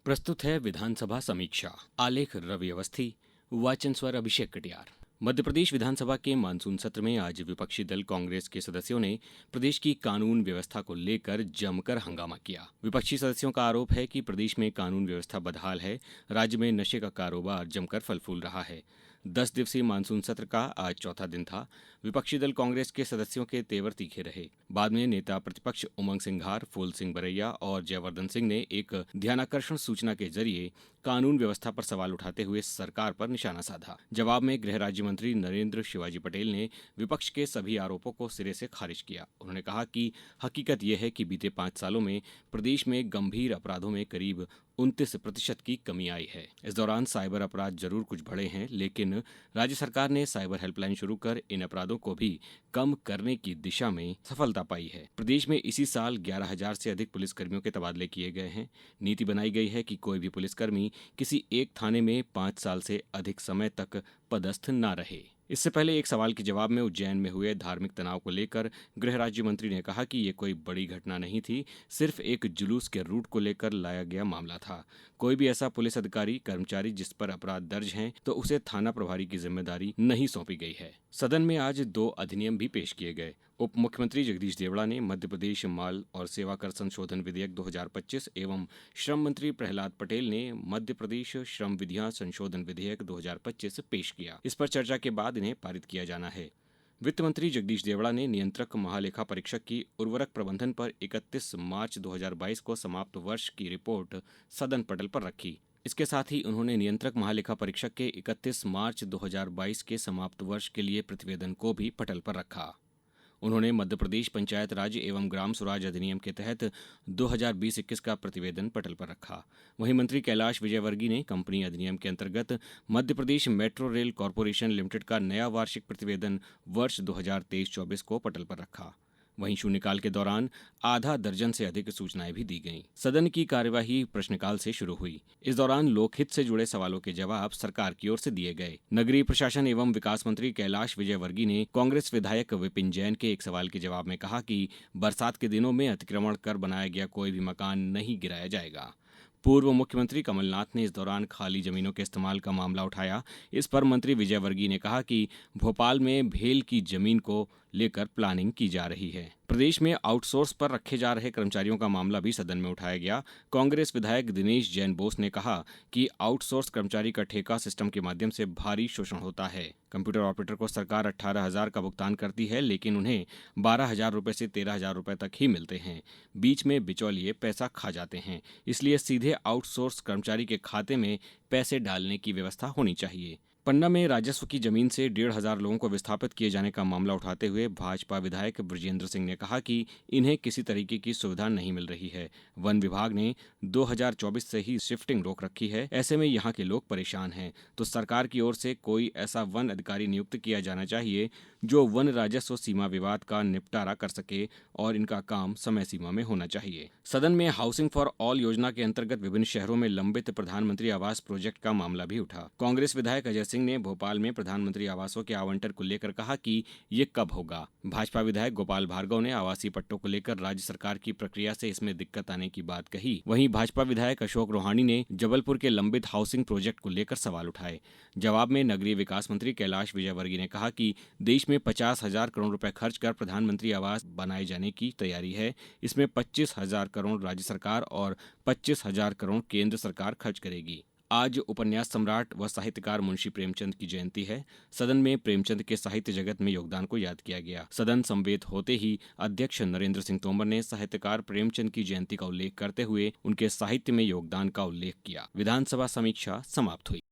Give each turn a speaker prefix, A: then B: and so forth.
A: प्रस्तुत है विधानसभा समीक्षा। आलेख रवि अवस्थी, वाचन स्वर अभिषेक कटियार। मध्य प्रदेश विधानसभा के मानसून सत्र में आज विपक्षी दल कांग्रेस के सदस्यों ने प्रदेश की कानून व्यवस्था को लेकर जमकर हंगामा किया। विपक्षी सदस्यों का आरोप है कि प्रदेश में कानून व्यवस्था बदहाल है, राज्य में नशे का कारोबार जमकर फल फूल रहा है। 10 दिवसीय मानसून सत्र का आज चौथा दिन था। विपक्षी दल कांग्रेस के सदस्यों के तेवर तीखे रहे। बाद में नेता प्रतिपक्ष उमंग सिंघार, फूल सिंह बरैया और जयवर्धन सिंह ने एक ध्यानाकर्षण सूचना के जरिए कानून व्यवस्था पर सवाल उठाते हुए सरकार पर निशाना साधा। जवाब में गृह राज्य मंत्री नरेंद्र शिवाजी पटेल ने विपक्ष के सभी आरोपों को सिरे से खारिज किया। उन्होंने कहा कि हकीकत यह है कि बीते 5 सालों में प्रदेश में गंभीर अपराधों में करीब 29% की कमी आई है। इस दौरान साइबर अपराध जरूर कुछ बढ़े हैं, लेकिन राज्य सरकार ने साइबर हेल्पलाइन शुरू कर इन अपराधों को भी कम करने की दिशा में सफलता पाई है। प्रदेश में इसी साल 11,000 से अधिक पुलिसकर्मियों के तबादले किए गए हैं। नीति बनाई गई है कि कोई भी पुलिसकर्मी किसी एक थाने में 5 साल से अधिक समय तक पदस्थ न रहे। इससे पहले एक सवाल के जवाब में उज्जैन में हुए धार्मिक तनाव को लेकर गृह राज्य मंत्री ने कहा कि ये कोई बड़ी घटना नहीं थी, सिर्फ एक जुलूस के रूट को लेकर लाया गया मामला था। कोई भी ऐसा पुलिस अधिकारी कर्मचारी जिस पर अपराध दर्ज हैं तो उसे थाना प्रभारी की जिम्मेदारी नहीं सौंपी गई है। सदन में आज 2 अधिनियम भी पेश किए गए। उप मुख्यमंत्री जगदीश देवड़ा ने मध्य प्रदेश माल और सेवा कर संशोधन विधेयक 2025 एवं श्रम मंत्री प्रहलाद पटेल ने मध्य प्रदेश श्रम विधियां संशोधन विधेयक 2025 पेश किया। इस पर चर्चा के बाद इन्हें पारित किया जाना है। वित्त मंत्री जगदीश देवड़ा ने नियंत्रक महालेखा परीक्षक की उर्वरक प्रबंधन पर 31 मार्च 2022 को समाप्त वर्ष की रिपोर्ट सदन पटल पर रखी। इसके साथ ही उन्होंने नियंत्रक महालेखा परीक्षक के 31 मार्च 2022 के समाप्त वर्ष के लिए प्रतिवेदन को भी पटल पर रखा। उन्होंने मध्य प्रदेश पंचायत राज एवं ग्राम स्वराज अधिनियम के तहत 2020-21 का प्रतिवेदन पटल पर रखा। वहीं मंत्री कैलाश विजयवर्गीय ने कंपनी अधिनियम के अंतर्गत Madhya Pradesh metro rail corporation limited का नया वार्षिक प्रतिवेदन वर्ष 2023-24 को पटल पर रखा। वहीं शून्यकाल के दौरान आधा दर्जन से अधिक सूचनाएं भी दी गईं। सदन की कार्यवाही प्रश्नकाल से शुरू हुई। इस दौरान लोकहित से जुड़े सवालों के जवाब सरकार की ओर से दिए गए। नगरीय प्रशासन एवं विकास मंत्री कैलाश विजयवर्गीय ने कांग्रेस विधायक विपिन जैन के एक सवाल के जवाब में कहा कि बरसात के दिनों में अतिक्रमण कर बनाया गया कोई भी मकान नहीं गिराया जाएगा। पूर्व मुख्यमंत्री कमलनाथ ने इस दौरान खाली जमीनों के इस्तेमाल का मामला उठाया। इस पर मंत्री विजयवर्गीय ने कहा कि भोपाल में भेल की जमीन को लेकर प्लानिंग की जा रही है। प्रदेश में आउटसोर्स पर रखे जा रहे कर्मचारियों का मामला भी सदन में उठाया गया। कांग्रेस विधायक दिनेश जैन बोस ने कहा कि आउटसोर्स कर्मचारी का ठेका सिस्टम के माध्यम से भारी शोषण होता है। कंप्यूटर ऑपरेटर को सरकार 18,000 का भुगतान करती है, लेकिन उन्हें 12,000 रुपए से 13,000 रुपए तक ही मिलते हैं। बीच में बिचौलिए पैसा खा जाते हैं। इसलिए सीधे आउटसोर्स कर्मचारी के खाते में पैसे डालने की व्यवस्था होनी चाहिए। पन्ना में राजस्व की जमीन से 1,500 लोगों को विस्थापित किए जाने का मामला उठाते हुए भाजपा विधायक ब्रजेंद्र सिंह ने कहा कि इन्हें किसी तरीके की सुविधा नहीं मिल रही है। वन विभाग ने 2024 से ही शिफ्टिंग रोक रखी है। ऐसे में यहाँ के लोग परेशान हैं, तो सरकार की ओर से कोई ऐसा वन अधिकारी नियुक्त किया जाना चाहिए जो वन राजस्व सीमा विवाद का निपटारा कर सके और इनका काम समय सीमा में होना चाहिए। सदन में हाउसिंग फॉर ऑल योजना के अंतर्गत विभिन्न शहरों में लंबित प्रधानमंत्री आवास प्रोजेक्ट का मामला भी उठा। कांग्रेस विधायक अजय सिंह ने भोपाल में प्रधानमंत्री आवासों के आवंटन को लेकर कहा कि ये कब होगा। भाजपा विधायक गोपाल भार्गव ने आवासीय पट्टों को लेकर राज्य सरकार की प्रक्रिया से इसमें दिक्कत आने की बात कही। वहीं भाजपा विधायक अशोक रोहाणी ने जबलपुर के लंबित हाउसिंग प्रोजेक्ट को लेकर सवाल उठाए। जवाब में नगरीय विकास मंत्री कैलाश विजयवर्गीय ने कहा कि देश में 50,000 करोड़ रुपए खर्च कर प्रधानमंत्री आवास बनाए जाने की तैयारी है। इसमें 25,000 करोड़ राज्य सरकार और 25,000 करोड़ केंद्र सरकार खर्च करेगी। आज उपन्यास सम्राट व साहित्यकार मुंशी प्रेमचंद की जयंती है। सदन में प्रेमचंद के साहित्य जगत में योगदान को याद किया गया। सदन समवेत होते ही अध्यक्ष नरेंद्र सिंह तोमर ने साहित्यकार प्रेमचंद की जयंती का उल्लेख करते हुए उनके साहित्य में योगदान का उल्लेख किया। विधानसभा समीक्षा समाप्त हुई।